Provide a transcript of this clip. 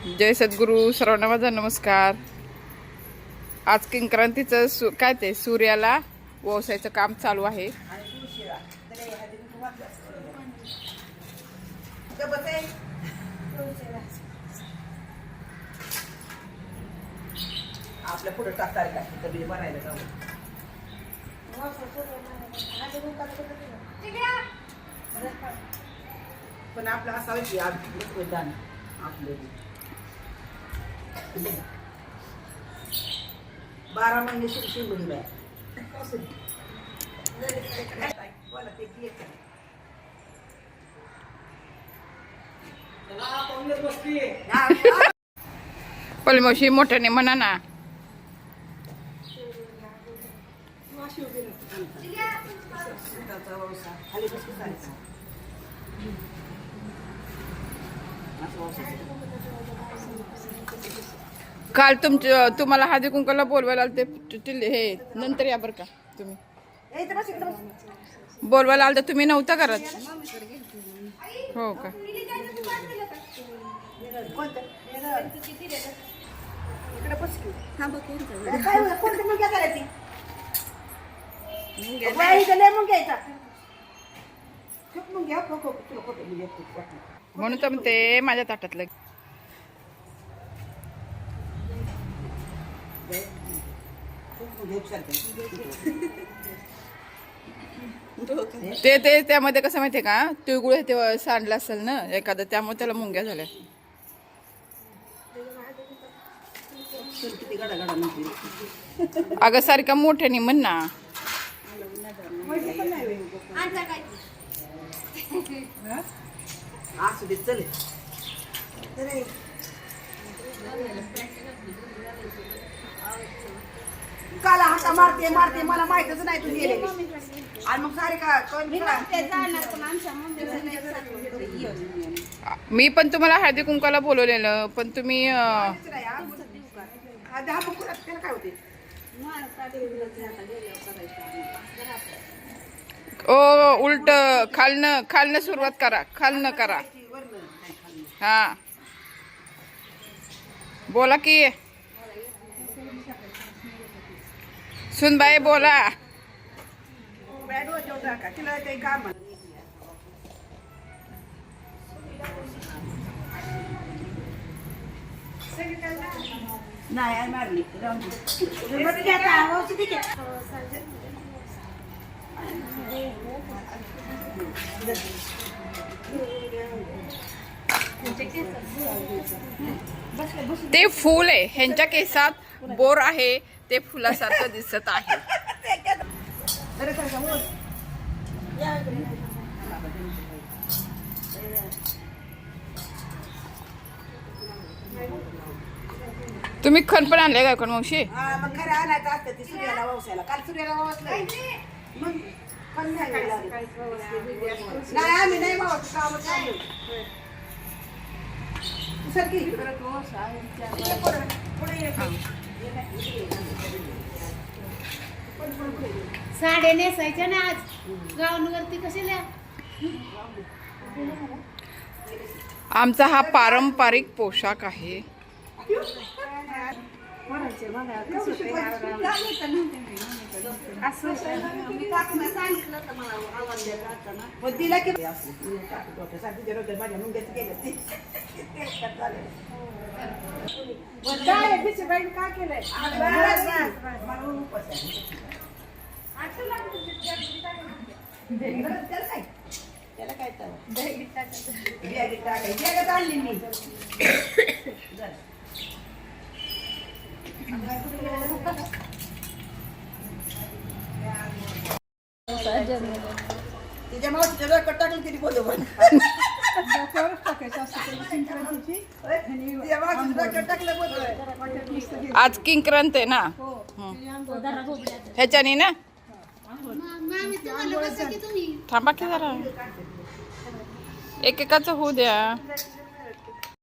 जय सद्गुरू. सर्वांना माझा नमस्कार. आज किंक्रांतीचं काय ते सूर्याला व्यवसायाचं काम चालू आहे. आपल्या पुढे टाकताय का कधी बनायला जाऊ पण आपलं असावं की आज दान आपले 12 महिने शिंबडी बाय बोला ते पहिले मावशी मोठ्याने म्हणा ना. काल तुम्हाला हळदी कुंकाला बोलवायला आलते हे नंतर या बरं का. तुम्ही बोलवायला आलते तुम्ही नव्हता करत. हो का. म्हणून तर ते माझ्या ताटातलं ते त्यामध्ये कसं माहितीये का, तिळगुळ ते सांडलं असेल ना एखादं, त्यामुळे त्याला मुंग्या झाल्या. अगं सारखा मोठ्याने म्हण ना. काला हाता मारते मारते मला माहितच नाही तू गेले आणि मग सारे का मी पण तुम्हाला हळदी कुंकाला बोलवलेलं, पण तुम्ही काय होते उलट खालनं सुरुवात करा. खालनं करा. हा बोला की सुनबाई बोला. नाही मारली ते फूल आहे, ह्यांच्या केसात बोर आहे, ते फुलासारखं दिसत आहे. तुम्ही खण पण आणले का कोण मावशी? मग खरं आणायचं असतं ते सूर्याला ववसायला. काल सूर्याला ववसलं मग पण नाही आम्ही नाही मावत काम चालू सरकी साडे नेसायच्या ना आज गाऊन वरती कशाला. आमचा हा पारंपरिक पोशाख आहे. दिला की काय केलंय त्याला काय आणली मी तिच्या मावशीच्या डोक्यात टाकून किती बोलू आज किंक्रांत आहे ना, ह्याच्यानी ना. थांबा की जरा, एकेकाचं होऊ द्या.